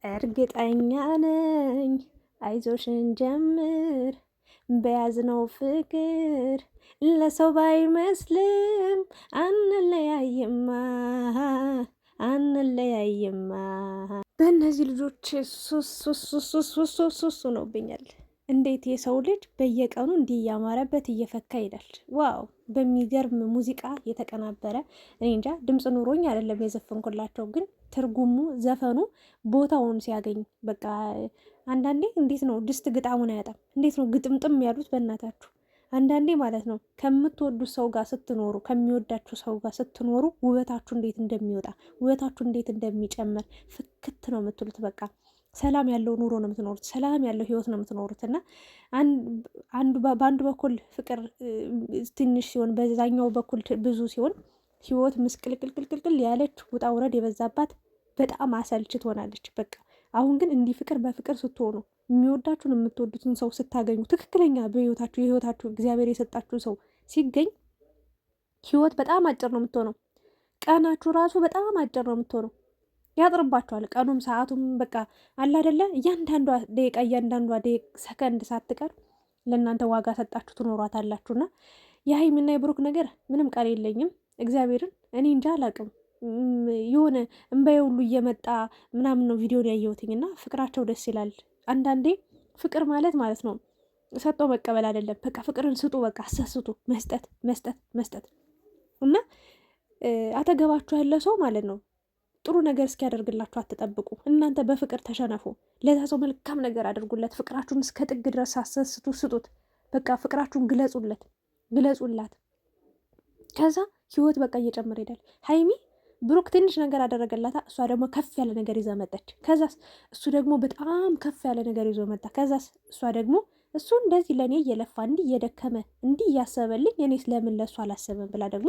እርግጠኛ ነኝ አይዞሽን ጀምር በያዝነው ፍቅር ለሰው ባይመስልም አንለያይማ አንለያይማ። በእነዚህ ልጆች ሱስ ሆኖብኛል። እንዴት የሰው ልጅ በየቀኑ እንዲህ እያማረበት እየፈካ ይሄዳል? ዋው! በሚገርም ሙዚቃ የተቀናበረ እኔ እንጃ ድምፅ ኑሮኝ አይደለም የዘፈንኩላቸው፣ ግን ትርጉሙ ዘፈኑ ቦታውን ሲያገኝ በቃ አንዳንዴ እንዴት ነው ድስት ግጣሙን አያጣም? እንዴት ነው ግጥምጥም ያሉት በእናታችሁ። አንዳንዴ ማለት ነው ከምትወዱት ሰው ጋር ስትኖሩ፣ ከሚወዳችሁ ሰው ጋር ስትኖሩ ውበታችሁ እንዴት እንደሚወጣ ውበታችሁ እንዴት እንደሚጨምር ፍክት ነው የምትሉት። በቃ ሰላም ያለው ኑሮ ነው የምትኖሩት፣ ሰላም ያለው ህይወት ነው የምትኖሩት። እና በአንዱ በኩል ፍቅር ትንሽ ሲሆን፣ በዛኛው በኩል ብዙ ሲሆን ህይወት ምስቅልቅልቅልቅል ያለች ውጣ ውረድ የበዛባት በጣም አሰልች ትሆናለች። በቃ አሁን ግን እንዲህ ፍቅር በፍቅር ስትሆኑ የሚወዳችሁን የምትወዱትን ሰው ስታገኙ ትክክለኛ በህይወታችሁ የህይወታችሁ እግዚአብሔር የሰጣችሁ ሰው ሲገኝ ህይወት በጣም አጭር ነው የምትሆነው። ቀናችሁ ራሱ በጣም አጭር ነው የምትሆነው። ያጥርባችኋል ቀኑም ሰዓቱም። በቃ አለ አይደለ? እያንዳንዷ ደቂቃ ሰከንድ ሳትቀር ለእናንተ ዋጋ ሰጣችሁ ትኖሯታላችሁና የሀይሚና የብሩክ ነገር ምንም ቃል የለኝም። እግዚአብሔርን እኔ እንጃ አላቅም። የሆነ እምባዬ ሁሉ እየመጣ ምናምን ነው ቪዲዮን ያየሁትኝ እና ፍቅራቸው ደስ ይላል። አንዳንዴ ፍቅር ማለት ነው ሰጥቶ መቀበል አይደለም። በቃ ፍቅርን ስጡ፣ በቃ አሰስቱ፣ መስጠት መስጠት መስጠት እና አጠገባችሁ ያለ ሰው ማለት ነው ጥሩ ነገር እስኪያደርግላችሁ አትጠብቁ። እናንተ በፍቅር ተሸነፉ። ለዛ ሰው መልካም ነገር አድርጉለት። ፍቅራችሁን እስከ ጥግ ድረስ አሰስቱ፣ ስጡት። በቃ ፍቅራችሁን ግለጹላት። ከዛ ህይወት በቃ እየጨመረ ይሄዳል። ሀይሚ ብሩክ ትንሽ ነገር አደረገላታ፣ እሷ ደግሞ ከፍ ያለ ነገር ይዛ መጣች። ከዛስ እሱ ደግሞ በጣም ከፍ ያለ ነገር ይዞ መጣ። ከዛስ እሷ ደግሞ እሱ እንደዚህ ለእኔ እየለፋ እንዲህ እየደከመ እንዲህ እያሰበልኝ እኔ ስለምን ለእሱ አላሰበም ብላ ደግሞ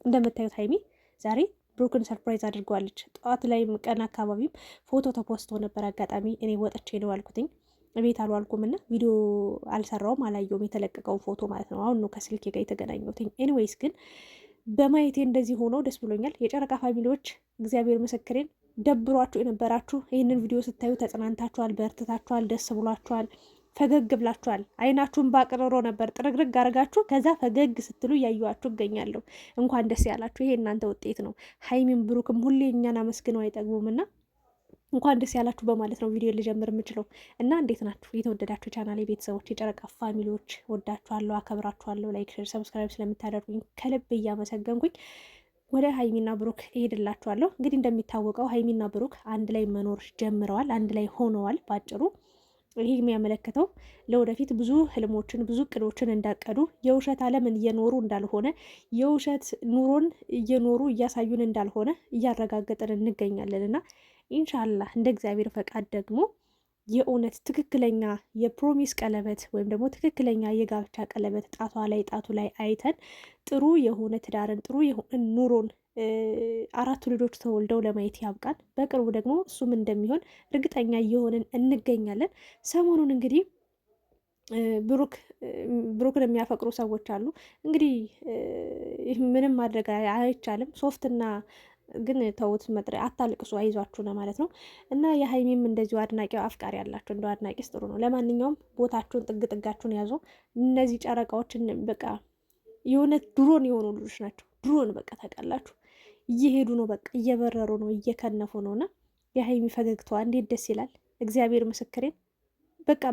እንደምታዩት ሀይሚ ዛሬ ብሩክን ሰርፕራይዝ አድርገዋለች። ጠዋት ላይም ቀን አካባቢም ፎቶ ተፖስቶ ነበር። አጋጣሚ እኔ ወጥቼ ነው አልኩትኝ፣ ቤት አልዋልኩም እና ቪዲዮ አልሰራውም፣ አላየውም የተለቀቀውን ፎቶ ማለት ነው። አሁን ነው ከስልኬ ጋር የተገናኘሁትኝ። ኤኒዌይስ ግን በማየቴ እንደዚህ ሆኖ ደስ ብሎኛል። የጨረቃ ፋሚሊዎች እግዚአብሔር ምስክሬን፣ ደብሯችሁ የነበራችሁ ይህንን ቪዲዮ ስታዩ ተጽናንታችኋል፣ በርትታችኋል፣ ደስ ብሏችኋል፣ ፈገግ ብላችኋል። አይናችሁን ባቅርሮ ነበር ጥርግርግ አድርጋችሁ ከዛ ፈገግ ስትሉ እያዩዋችሁ እገኛለሁ። እንኳን ደስ ያላችሁ። ይሄ እናንተ ውጤት ነው። ሀይሚን ብሩክም ሁሌ እኛን አመስግነው አይጠግቡም እና እንኳን ደስ ያላችሁ በማለት ነው ቪዲዮ ልጀምር የምችለው። እና እንዴት ናችሁ የተወደዳችሁ ቻናል ቤተሰቦች፣ የጨረቃ ፋሚሊዎች? ወዳችኋለሁ፣ አከብራችኋለሁ። ላይክ፣ ሼር፣ ሰብስክራይብ ስለምታደርጉኝ ከልብ እያመሰገንኩኝ ወደ ሀይሚና ብሩክ እሄድላችኋለሁ። እንግዲህ እንደሚታወቀው ሀይሚና ብሩክ አንድ ላይ መኖር ጀምረዋል፣ አንድ ላይ ሆነዋል። ባጭሩ ይህ የሚያመለክተው ለወደፊት ብዙ ህልሞችን ብዙ እቅዶችን እንዳቀዱ፣ የውሸት ዓለምን እየኖሩ እንዳልሆነ፣ የውሸት ኑሮን እየኖሩ እያሳዩን እንዳልሆነ እያረጋገጥን እንገኛለን እና ኢንሻላህ እንደ እግዚአብሔር ፈቃድ ደግሞ የእውነት ትክክለኛ የፕሮሚስ ቀለበት ወይም ደግሞ ትክክለኛ የጋብቻ ቀለበት ጣቱ ላይ አይተን ጥሩ የሆነ ትዳርን ጥሩ የሆነ ኑሮን 4 ልጆች ተወልደው ለማየት ያብቃን። በቅርቡ ደግሞ እሱም እንደሚሆን እርግጠኛ እየሆንን እንገኛለን። ሰሞኑን እንግዲህ ብሩክን የሚያፈቅሩ ሰዎች አሉ። እንግዲህ ምንም ማድረግ አይቻልም። ሶፍትና ግን ተውት፣ መጥሪያ አታልቅሱ፣ አይዟችሁ ነው ማለት ነው። እና የሀይሚም እንደዚሁ አድናቂ አፍቃሪ ያላችሁ እንደው አድናቂስ ጥሩ ነው። ለማንኛውም ቦታችሁን ጥጋችሁን ያዙ። እነዚህ ጨረቃዎችን በቃ የሆነ ድሮን የሆኑ ልጆች ናቸው። ድሮን በቃ ታውቃላችሁ፣ እየሄዱ ነው፣ በቃ እየበረሩ ነው፣ እየከነፉ ነው። እና የሀይሚ ፈገግታዋ እንዴት ደስ ይላል! እግዚአብሔር ምስክሬን። በቃ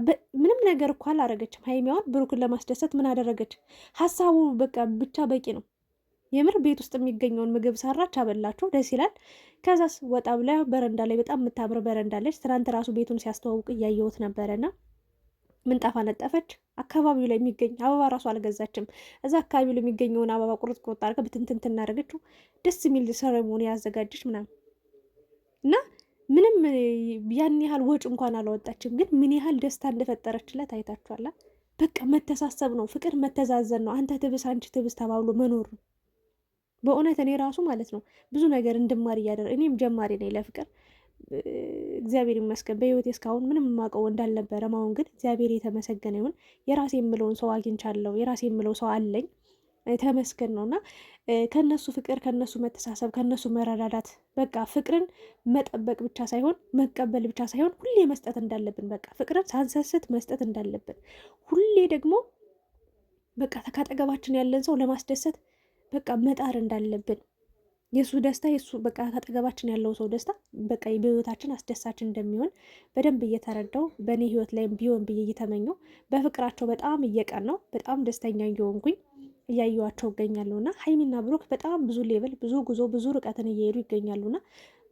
ምንም ነገር እኮ አላረገችም ሀይሚዋን ብሩክን ለማስደሰት ምን አደረገች? ሀሳቡ በቃ ብቻ በቂ ነው። የምር ቤት ውስጥ የሚገኘውን ምግብ ሰራች፣ አበላቸው፣ ደስ ይላል። ከዛስ ወጣ ብላ በረንዳ ላይ በጣም የምታምር በረንዳ አለች። ትናንት ራሱ ቤቱን ሲያስተዋውቅ እያየሁት ነበረና ምንጣፍ አነጠፈች። አካባቢው ላይ የሚገኝ አበባ ራሱ አልገዛችም። እዛ አካባቢው ላይ የሚገኘውን አበባ ቁርጥ ቁርጥ አድርጋ ብትንትን እናደረገችው። ደስ የሚል ሰረሞኒ ያዘጋጀች ምናምን እና ምንም ያን ያህል ወጪ እንኳን አላወጣችም። ግን ምን ያህል ደስታ እንደፈጠረችለት አይታችኋላ። በቃ መተሳሰብ ነው ፍቅር፣ መተዛዘን ነው። አንተ ትብስ አንቺ ትብስ ተባብሎ መኖር ነው። በእውነት እኔ ራሱ ማለት ነው ብዙ ነገር እንድማር እኔም ጀማሪ ነኝ ለፍቅር። እግዚአብሔር ይመስገን በህይወቴ እስካሁን ምንም የማውቀው እንዳልነበረ። አሁን ግን እግዚአብሔር የተመሰገነ ይሁን። የራሴ የምለውን ሰው አግኝቻለሁ። የራሴ የምለው ሰው አለኝ። ተመስገን ነው። እና ከነሱ ፍቅር፣ ከነሱ መተሳሰብ፣ ከነሱ መረዳዳት በቃ ፍቅርን መጠበቅ ብቻ ሳይሆን መቀበል ብቻ ሳይሆን ሁሌ መስጠት እንዳለብን በቃ ፍቅርን ሳንሰስት መስጠት እንዳለብን ሁሌ ደግሞ በቃ ካጠገባችን ያለን ሰው ለማስደሰት በቃ መጣር እንዳለብን የእሱ ደስታ የእሱ በቃ ካጠገባችን ያለው ሰው ደስታ በቃ በህይወታችን አስደሳች እንደሚሆን በደንብ እየተረዳው በእኔ ህይወት ላይም ቢሆን ብዬ እየተመኘው በፍቅራቸው በጣም እየቀናው በጣም ደስተኛ እየሆንኩኝ እያየዋቸው ይገኛሉ። እና ሀይሚና ብሩክ በጣም ብዙ ሌብል፣ ብዙ ጉዞ፣ ብዙ ርቀትን እየሄዱ ይገኛሉና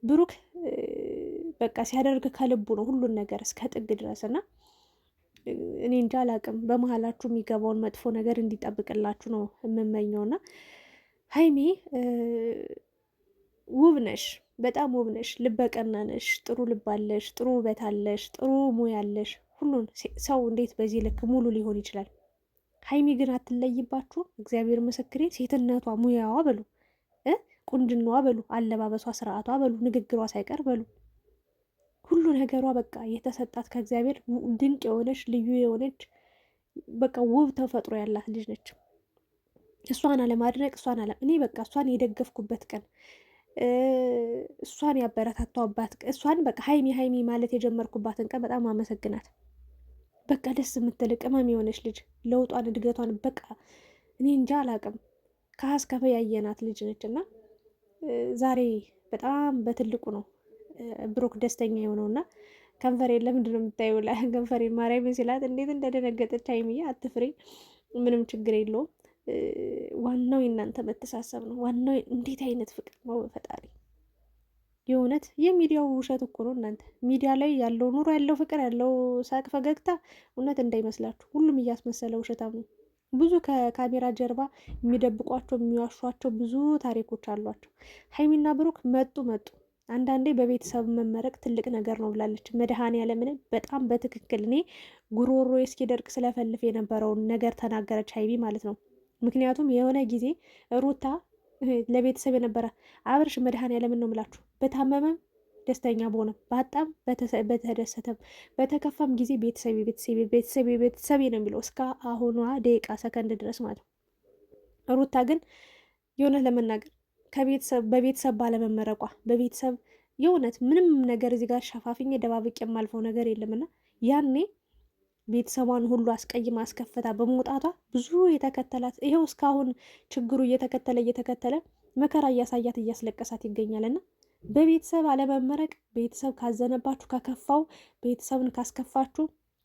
ብሩክ በቃ ሲያደርግ ከልቡ ነው ሁሉን ነገር እስከ ጥግ ድረስ እና እኔ እንጃ አላቅም። በመሀላችሁ የሚገባውን መጥፎ ነገር እንዲጠብቅላችሁ ነው የምመኘውና ሀይሚ ውብ ነሽ፣ በጣም ውብ ነሽ፣ ልበቀና ነሽ፣ ጥሩ ልብ አለሽ፣ ጥሩ ውበት አለሽ፣ ጥሩ ሙያ አለሽ። ሁሉን ሰው እንዴት በዚህ ልክ ሙሉ ሊሆን ይችላል? ሀይሚ ግን አትለይባችሁ። እግዚአብሔር ምስክሬ፣ ሴትነቷ፣ ሙያዋ በሉ ቁንጅናዋ በሉ አለባበሷ፣ ስርዓቷ በሉ ንግግሯ ሳይቀር በሉ ሁሉ ነገሯ በቃ የተሰጣት ከእግዚአብሔር ድንቅ የሆነች ልዩ የሆነች በቃ ውብ ተፈጥሮ ያላት ልጅ ነች። እሷን አለማድነቅ እኔ በቃ እሷን የደገፍኩበት ቀን እሷን ያበረታቷባት እሷን በቃ ሀይሚ ሀይሚ ማለት የጀመርኩባትን ቀን በጣም አመሰግናት። በቃ ደስ የምትል ቅመም የሆነች ልጅ ለውጧን እድገቷን በቃ እኔ እንጃ አላቅም ከሀስከፈ ያየናት ልጅ ነች እና ዛሬ በጣም በትልቁ ነው ብሩክ ደስተኛ የሆነው እና ከንፈሬን ለምንድን ነው የምታየው? ከንፈሬን ማርያምን ሲላት እንዴት እንደደነገጠች ሀይሚዬ አትፍሪ፣ ምንም ችግር የለውም። ዋናው የእናንተ መተሳሰብ ነው። ዋናው እንዴት አይነት ፍቅር ነው ፈጣሪ። የእውነት የሚዲያው ውሸት እኮ ነው እናንተ። ሚዲያ ላይ ያለው ኑሮ ያለው ፍቅር ያለው ሳቅ ፈገግታ እውነት እንዳይመስላችሁ፣ ሁሉም እያስመሰለ ውሸታም ነው። ብዙ ከካሜራ ጀርባ የሚደብቋቸው የሚዋሿቸው ብዙ ታሪኮች አሏቸው። ሀይሚና ብሩክ መጡ አንዳንዴ በቤተሰብ መመረቅ ትልቅ ነገር ነው ብላለች መድኃኔዓለምን በጣም በትክክል እኔ ጉሮሮ እስኪደርቅ ስለፈልፍ የነበረውን ነገር ተናገረች ሀይሚ ማለት ነው። ምክንያቱም የሆነ ጊዜ ሩታ ለቤተሰብ የነበረ አብርሽ መድኃኔዓለምን ነው የምላችሁ በታመመም ደስተኛ በሆነም በጣም በተደሰተም በተከፋም ጊዜ ቤተሰቤ ነው የሚለው እስከ አሁኗ ደቂቃ ሰከንድ ድረስ ማለት ነው። ሩታ ግን የእውነት ለመናገር በቤተሰብ ባለመመረቋ በቤተሰብ የእውነት ምንም ነገር እዚህ ጋር ሸፋፍኝ ደባብቅ የማልፈው ነገር የለምና ያኔ ቤተሰቧን ሁሉ አስቀይማ አስከፍታ በመውጣቷ ብዙ የተከተላት ይኸው እስካሁን ችግሩ እየተከተለ መከራ እያሳያት እያስለቀሳት ይገኛልና በቤተሰብ አለመመረቅ ቤተሰብ ካዘነባችሁ ከከፋው ቤተሰብን ካስከፋችሁ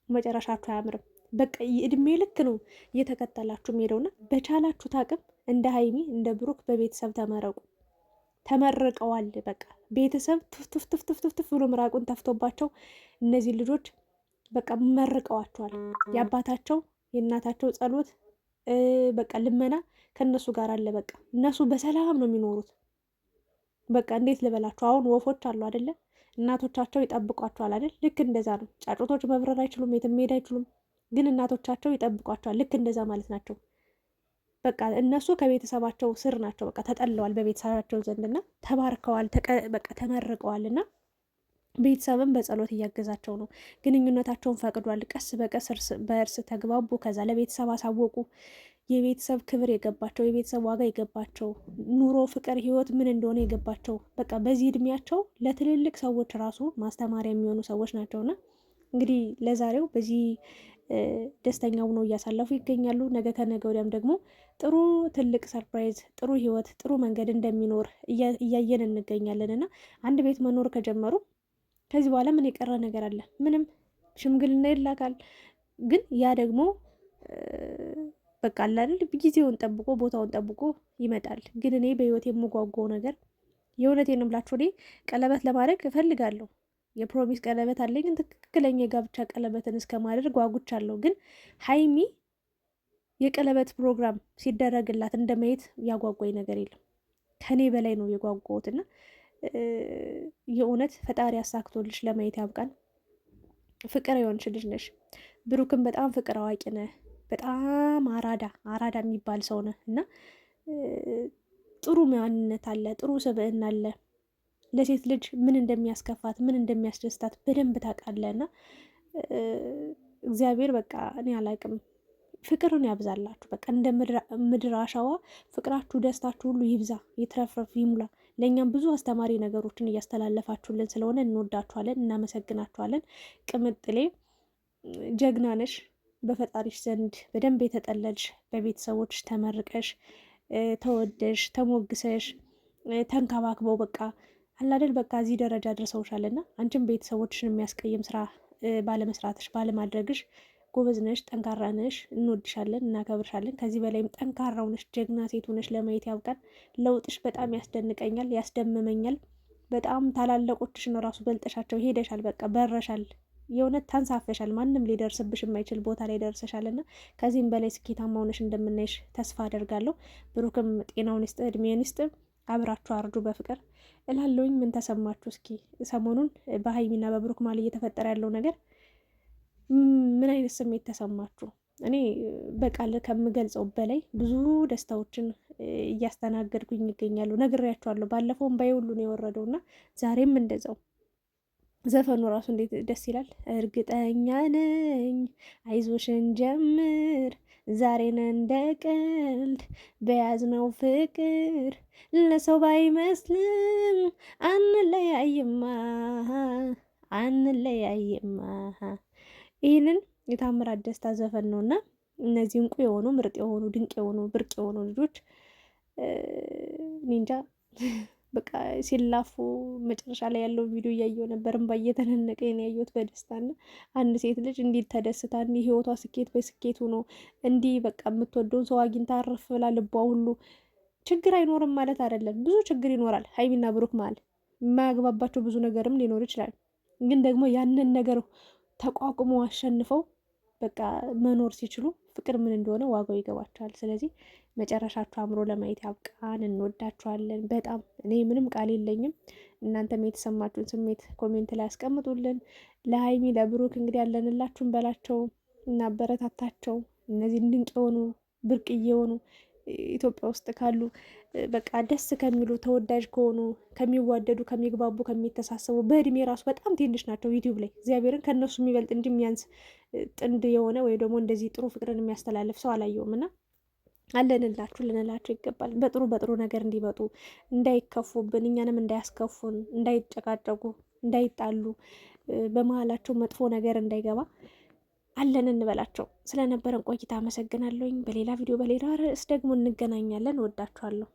መጨረሻችሁ አያምርም። በቃ እድሜ ልክ ነው እየተከተላችሁ ሄደውና በቻላችሁት አቅም እንደ ሀይሚ እንደ ብሩክ በቤተሰብ ተመረቁ። ተመርቀዋል። በቃ ቤተሰብ ትፍትፍትፍትፍ ብሎ ምራቁን ተፍቶባቸው እነዚህ ልጆች በቃ መርቀዋቸዋል። የአባታቸው የእናታቸው ጸሎት በቃ ልመና ከእነሱ ጋር አለ። በቃ እነሱ በሰላም ነው የሚኖሩት። በቃ እንዴት ልበላቸው፣ አሁን ወፎች አሉ አይደለ? እናቶቻቸው ይጠብቋቸዋል አይደል? ልክ እንደዛ ነው። ጫጩቶች መብረር አይችሉም፣ የትም መሄድ አይችሉም፣ ግን እናቶቻቸው ይጠብቋቸዋል። ልክ እንደዛ ማለት ናቸው። በቃ እነሱ ከቤተሰባቸው ስር ናቸው። በቃ ተጠለዋል በቤተሰባቸው ዘንድና ተባርከዋል፣ በቃ ተመርቀዋልና ቤተሰብም በጸሎት እያገዛቸው ነው። ግንኙነታቸውን ፈቅዷል። ቀስ በቀስ በእርስ ተግባቡ። ከዛ ለቤተሰብ አሳወቁ። የቤተሰብ ክብር የገባቸው፣ የቤተሰብ ዋጋ የገባቸው፣ ኑሮ፣ ፍቅር፣ ህይወት ምን እንደሆነ የገባቸው በቃ በዚህ እድሜያቸው ለትልልቅ ሰዎች ራሱ ማስተማሪያ የሚሆኑ ሰዎች ናቸውና እንግዲህ ለዛሬው በዚህ ደስተኛው ነው እያሳለፉ ይገኛሉ። ነገ ከነገ ወዲያም ደግሞ ጥሩ ትልቅ ሰርፕራይዝ፣ ጥሩ ህይወት፣ ጥሩ መንገድ እንደሚኖር እያየን እንገኛለን እና አንድ ቤት መኖር ከጀመሩ ከዚህ በኋላ ምን የቀረ ነገር አለ? ምንም። ሽምግልና ይላካል። ግን ያ ደግሞ በቃ አላል ጊዜውን ጠብቆ ቦታውን ጠብቆ ይመጣል። ግን እኔ በህይወት የምጓጓው ነገር የእውነቴን ነው ብላችሁ እኔ ቀለበት ለማድረግ እፈልጋለሁ። የፕሮሚስ ቀለበት አለኝ። ግን ትክክለኛ የጋብቻ ቀለበትን እስከማድረግ ጓጉቻለሁ። ግን ሀይሚ የቀለበት ፕሮግራም ሲደረግላት እንደማየት ያጓጓኝ ነገር የለም። ከኔ በላይ ነው የጓጓሁትና የእውነት ፈጣሪ አሳክቶልሽ ለማየት ያብቃን። ፍቅር የሆንሽ ልጅ ነሽ። ብሩክም በጣም ፍቅር አዋቂ ነህ። በጣም አራዳ የሚባል ሰው ነህ እና ጥሩ ማንነት አለ፣ ጥሩ ስብዕና አለ። ለሴት ልጅ ምን እንደሚያስከፋት ምን እንደሚያስደስታት በደንብ ታውቃለህ እና እግዚአብሔር በቃ እኔ አላቅም ፍቅርን ያብዛላችሁ። በቃ እንደ ምድር አሸዋ ፍቅራችሁ፣ ደስታችሁ ሁሉ ይብዛ፣ ይትረፍረፍ፣ ይሙላ። ለእኛም ብዙ አስተማሪ ነገሮችን እያስተላለፋችሁልን ስለሆነ እንወዳችኋለን፣ እናመሰግናችኋለን። ቅምጥሌ ጀግና ነሽ። በፈጣሪሽ ዘንድ በደንብ የተጠለልሽ፣ በቤተሰቦች ተመርቀሽ ተወደሽ ተሞግሰሽ ተንከባክበው በቃ አላደል በቃ እዚህ ደረጃ አድርሰውሻልና አንቺም ቤተሰቦችሽን የሚያስቀይም ስራ ባለመስራትሽ ባለማድረግሽ ጎበዝ ነሽ፣ ጠንካራ ነሽ። እንወድሻለን፣ እናከብርሻለን። ከዚህ በላይም ጠንካራ ሆነሽ ጀግና ሴት ሆነሽ ለማየት ያብቃን። ለውጥሽ በጣም ያስደንቀኛል፣ ያስደምመኛል። በጣም ታላላቆችሽን ራሱ በልጠሻቸው ሄደሻል። በቃ በረሻል፣ የእውነት ታንሳፈሻል። ማንም ሊደርስብሽ የማይችል ቦታ ላይ ደርሰሻል እና ከዚህም በላይ ስኬታማ ሆነሽ እንደምናይሽ ተስፋ አደርጋለሁ። ብሩክም ጤናውን ይስጥ፣ እድሜን ይስጥ። አብራችሁ አርጁ በፍቅር እላለሁኝ። ምን ተሰማችሁ? እስኪ ሰሞኑን በሀይሚና በብሩክ ማል እየተፈጠረ ያለው ነገር ምን አይነት ስሜት ተሰማችሁ? እኔ በቃል ከምገልጸው በላይ ብዙ ደስታዎችን እያስተናገድኩኝ ይገኛሉ። ነግሬያችኋለሁ። ባለፈውም ባይውሉ ነው የወረደው እና ዛሬም እንደዛው። ዘፈኑ ራሱ እንዴት ደስ ይላል። እርግጠኛ ነኝ አይዞሽን ጀምር ዛሬን እንደ ቀልድ በያዝነው ፍቅር ለሰው ባይመስልም አንለያይማ አንለያይማ። ይህንን የታምራት ደስታ ዘፈን ነው እና እነዚህ እንቁ የሆኑ ምርጥ የሆኑ ድንቅ የሆኑ ብርቅ የሆኑ ልጆች ኒንጃ በቃ ሲላፉ መጨረሻ ላይ ያለው ቪዲዮ እያየው ነበር። እምባ እየተነነቀኝ ነው ያየሁት በደስታና አንድ ሴት ልጅ እንዲህ ተደስታ እንዲህ ህይወቷ ስኬት በስኬት ሆኖ እንዲህ በቃ የምትወደውን ሰው አግኝታ አረፍ ብላ ልቧ ሁሉ ችግር አይኖርም ማለት አይደለም። ብዙ ችግር ይኖራል። ሀይሚና ብሩክ ማለት የማያግባባቸው ብዙ ነገርም ሊኖር ይችላል። ግን ደግሞ ያንን ነገር ተቋቁሞ አሸንፈው በቃ መኖር ሲችሉ ፍቅር ምን እንደሆነ ዋጋው ይገባቸዋል። ስለዚህ መጨረሻችሁ አምሮ ለማየት ያብቃን። እንወዳችኋለን በጣም። እኔ ምንም ቃል የለኝም። እናንተም የተሰማችሁን ስሜት ኮሜንት ላይ ያስቀምጡልን። ለሀይሚ ለብሩክ እንግዲህ ያለንላችሁን በላቸው፣ እናበረታታቸው። እነዚህ ድንቅ የሆኑ ብርቅዬ የሆኑ ኢትዮጵያ ውስጥ ካሉ በቃ ደስ ከሚሉ ተወዳጅ ከሆኑ ከሚዋደዱ ከሚግባቡ ከሚተሳሰቡ በእድሜ ራሱ በጣም ትንሽ ናቸው። ዩቲዩብ ላይ እግዚአብሔርን ከእነሱ የሚበልጥ እንጂ የሚያንስ ጥንድ የሆነ ወይ ደግሞ እንደዚህ ጥሩ ፍቅርን የሚያስተላልፍ ሰው አላየውም እና አለንላችሁ ልንላችሁ ይገባል። በጥሩ በጥሩ ነገር እንዲመጡ እንዳይከፉብን፣ እኛንም እንዳያስከፉን፣ እንዳይጨቃጨቁ፣ እንዳይጣሉ፣ በመሀላቸው መጥፎ ነገር እንዳይገባ አለን እንበላቸው። ስለነበረን ቆይታ አመሰግናለሁኝ። በሌላ ቪዲዮ በሌላ ርዕስ ደግሞ እንገናኛለን። ወዳችኋለሁ።